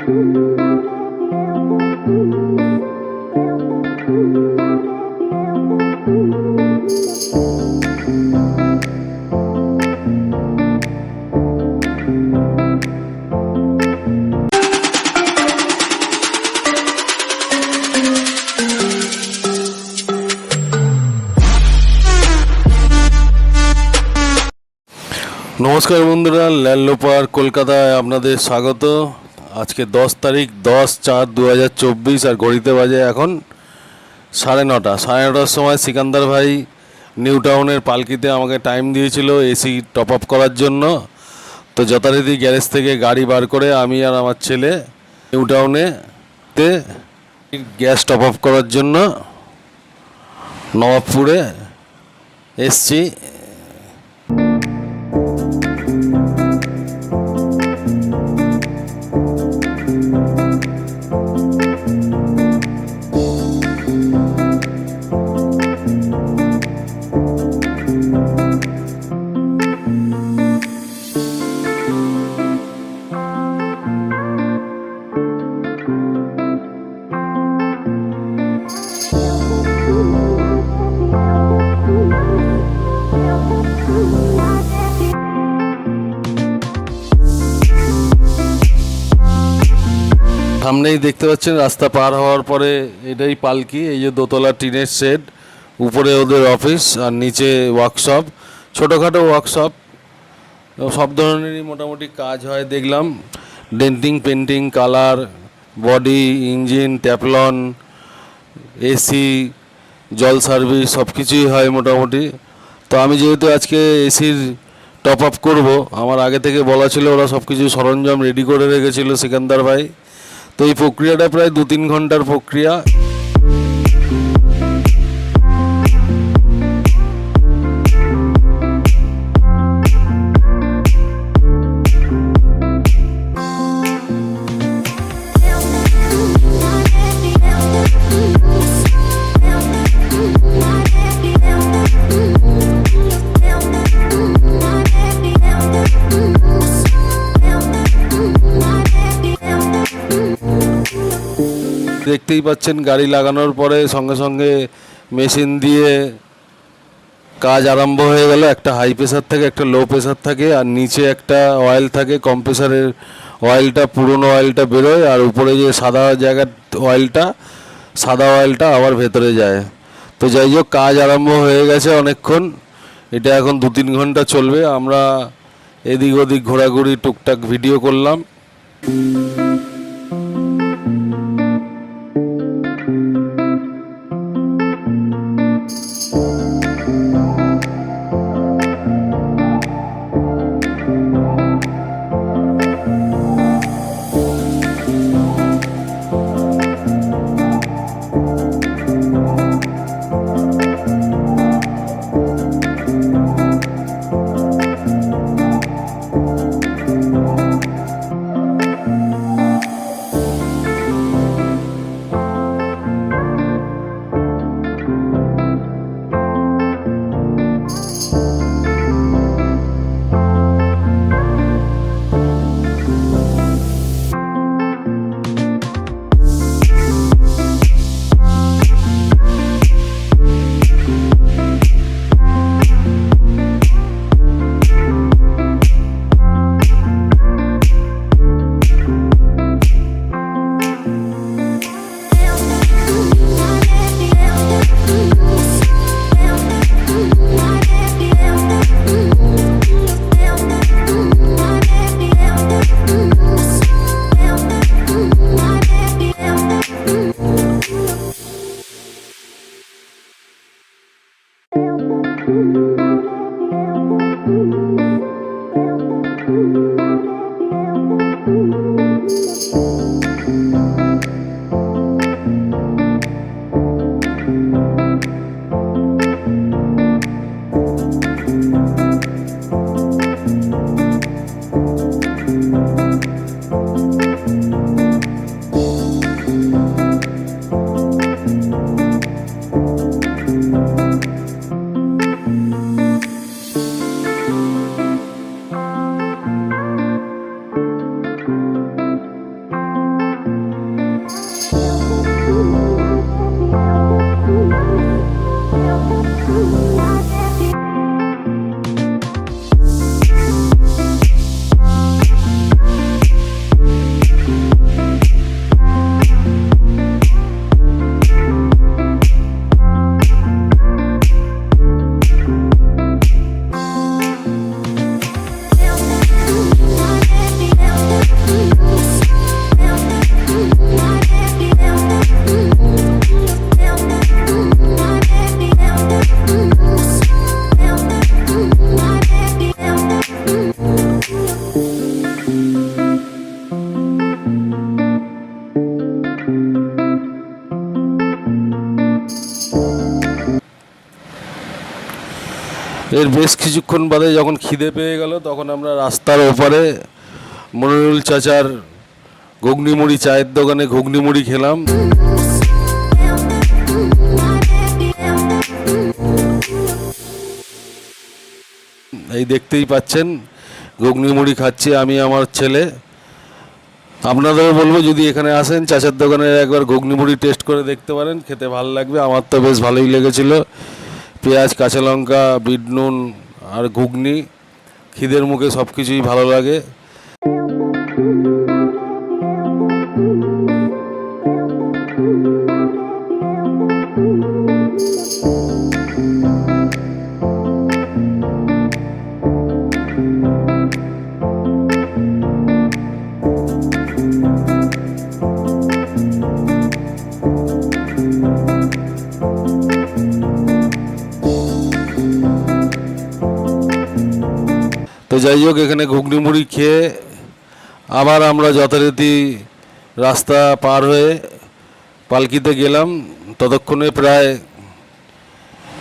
নমস্কার বন্ধুরা, ল্যান্ডলোপার কলকাতায় আপনাদের স্বাগত। আজকে 10 তারিখ 10/4/2024 আর ঘড়িতে বাজে এখন 9:30। 9:30 সময় সিকান্দার ভাই নিউ টাউনের পালকিতে আমাকে টাইম দিয়েছিল এসি টপ আপ করার জন্য। তো যথারীতি গ্যারেজ থেকে গাড়ি বার করে আমি আর আমার ছেলে নিউ টাউনেতে গ্যাস টপ আপ করার জন্য নবাবপুরে এসছি। সামনেই দেখতে পাচ্ছেন রাস্তা পার হওয়ার পরে এটাই পালকি। এই যে দোতলা টিনের শেড, উপরে ওদের অফিস আর নিচে ওয়ার্কশপ, ছোটোখাটো ওয়ার্কশপ, সব ধরনেরই মোটামুটি কাজ হয় দেখলাম। Denting, painting, colour, body, engine, Teflon, AC, জল সার্ভিস সব কিছুই হয় মোটামুটি। তো আমি যেহেতু আজকে এসির টপ আপ করবো, আমার আগে থেকে বলা ছিল, ওরা সব কিছু সরঞ্জাম রেডি করে রেখেছিল সিকান্দার ভাই। তো এই প্রক্রিয়াটা প্রায় 2-3 ঘন্টার প্রক্রিয়া। দেখতেই পাচ্ছেন গাড়ি লাগানোর পরে সঙ্গে সঙ্গে মেশিন দিয়ে কাজ আরম্ভ হয়ে গেল। একটা হাই প্রেসার থাকে, একটা লো প্রেসার থাকে, আর নিচে একটা অয়েল থাকে। কম্প্রেসারের অয়েলটা, পুরনো অয়েলটা বেরোয়, আর উপরে যে সাদা জায়গার অয়েলটা, সাদা অয়েলটা আবার ভেতরে যায়। তো যাই হোক, কাজ আরম্ভ হয়ে গেছে অনেকক্ষণ। এটা এখন 2-3 ঘন্টা চলবে। আমরা এদিক ওদিক ঘোরাঘুরি টুকটাক ভিডিও করলাম। এর বেশ কিছুক্ষণ বাদে যখন খিদে পেয়ে গেল তখন আমরা রাস্তার ওপারে মনিরুল চাচার ঘুগনি মুড়ি চায়ের দোকানে ঘুগনি মুড়ি খেলাম। এই দেখতেই পাচ্ছেন ঘুগনি মুড়ি খাচ্ছি আমি আমার ছেলে। আপনাদেরও বলবো যদি এখানে আসেন চাচার দোকানে একবার ঘুগনি মুড়ি টেস্ট করে দেখতে পারেন, খেতে ভালো লাগবে। আমার তো বেশ ভালোই লেগেছিল। পেঁয়াজ, কাঁচা লঙ্কা, বিট নুন আর ঘুগনি, খিদের মুখে সব কিছুই ভালো লাগে। তো যাই হোক, এখানে ঘুগনি মুড়ি খেয়ে আবার আমরা যথারীতি রাস্তা পার হয়ে পালকিতে গেলাম। ততক্ষণে প্রায়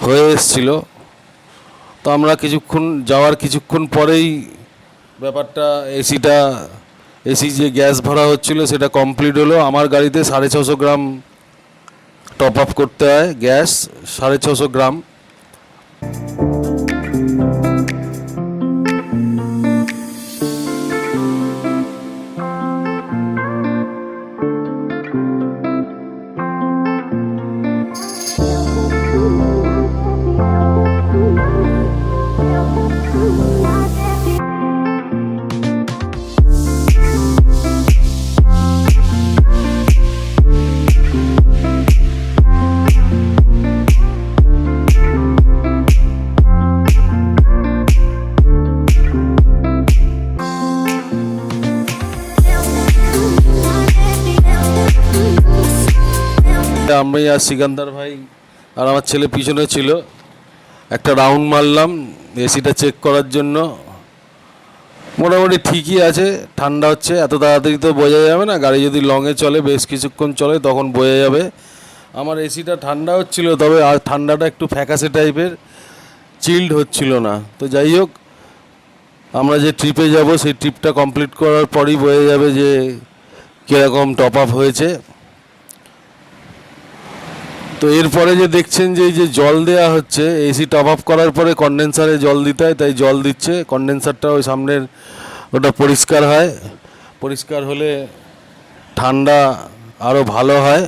হয়ে এসছিল। তো আমরা যাওয়ার কিছুক্ষণ পরেই ব্যাপারটা এসি যে গ্যাস ভরা হচ্ছিল সেটা কমপ্লিট হলো। আমার গাড়িতে 650 গ্রাম টপ আপ করতে হয় গ্যাস, 650 গ্রাম। আমি আর সিকান্দার ভাই আর আমার ছেলে পিছনে ছিল। একটা রাউন্ড মারলাম এসিটা চেক করার জন্য। মোটামুটি ঠিকই আছে, ঠান্ডা হচ্ছে। এত তাড়াতাড়ি তো বোঝা যাবে না, গাড়ি যদি লংয়ে চলে বেশ কিছুক্ষণ চলে তখন বোঝা যাবে। আমার এসিটা ঠান্ডা হচ্ছিল, তবে আর ঠান্ডাটা একটু ফ্যাকাসে টাইপের, চিল্ড হচ্ছিল না। তো যাই হোক, আমরা যে ট্রিপে যাব সেই ট্রিপটা কমপ্লিট করার পরই বোঝা যাবে যে কীরকম টপ আপ হয়েছে। তো এরপরে যে দেখছেন যে এই যে জল দেওয়া হচ্ছে, এসি টপ আপ করার পরে কন্ডেন্সারে জল দিতে হয়, তাই জল দিচ্ছে। কন্ডেন্সারটা ওই সামনের ওটা পরিষ্কার হয়, পরিষ্কার হলে ঠান্ডা আরও ভালো হয়।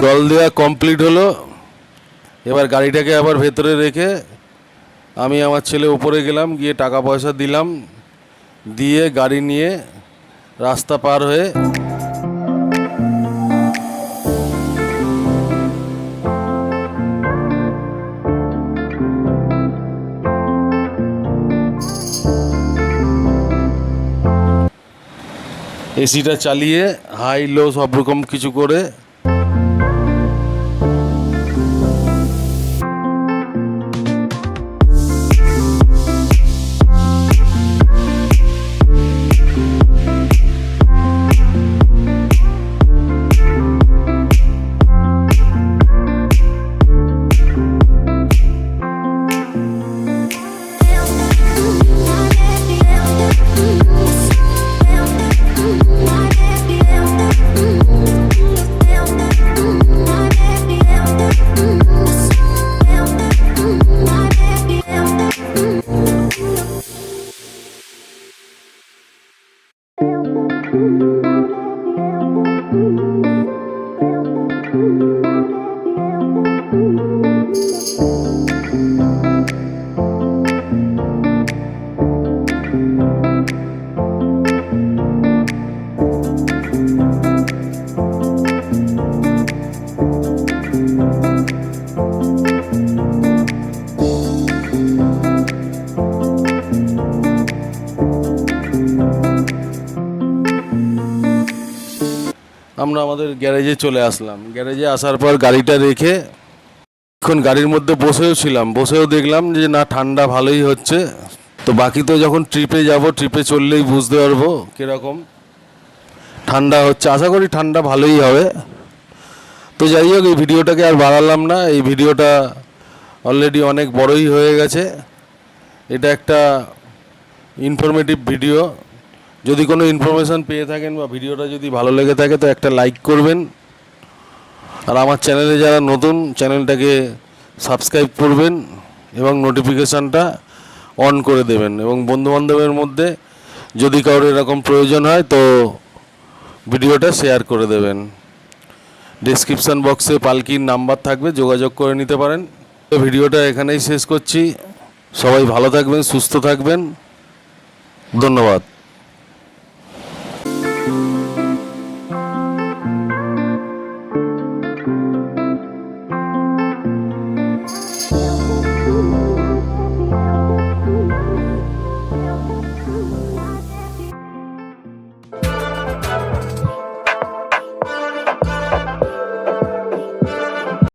জল দেওয়া কমপ্লিট হলো। এবার গাড়িটাকে আবার ভেতরে রেখে আমি আমার ছেলে উপরে গেলাম, গিয়ে টাকা পয়সা দিলাম, দিয়ে গাড়ি নিয়ে রাস্তা পার হয়ে এসিটা চালিয়ে হাই লো সব রকম কিছু করে আমরা আমাদের গ্যারেজে চলে আসলাম। গ্যারেজে আসার পর গাড়িটা রেখে এখন গাড়ির মধ্যে বসেও ছিলাম, বসেও দেখলাম যে না ঠান্ডা ভালোই হচ্ছে। তো বাকি তো যখন ট্রিপে যাব, ট্রিপে চললেই বুঝতে পারবো কীরকম ঠান্ডা হচ্ছে। আশা করি ঠান্ডা ভালোই হবে। তো যাই হোক, এই ভিডিওটাকে আর বাড়ালাম না, এই ভিডিওটা অলরেডি অনেক বড়ই হয়ে গেছে। এটা একটা ইনফরমেটিভ ভিডিও। যদি কোনো ইনফরমেশান পেয়ে থাকেন বা ভিডিওটা যদি ভালো লেগে থাকে তো একটা লাইক করবেন। আর আমার চ্যানেলে যারা নতুন, চ্যানেলটাকে সাবস্ক্রাইব করবেন এবং নোটিফিকেশানটা অন করে দেবেন। এবং বন্ধুবান্ধবের মধ্যে যদি কারোর এরকম প্রয়োজন হয় তো ভিডিওটা শেয়ার করে দেবেন। ডেসক্রিপশান বক্সে পালকির নাম্বার থাকবে, যোগাযোগ করে নিতে পারেন। তো ভিডিওটা এখানেই শেষ করছি। সবাই ভালো থাকবেন, সুস্থ থাকবেন। ধন্যবাদ।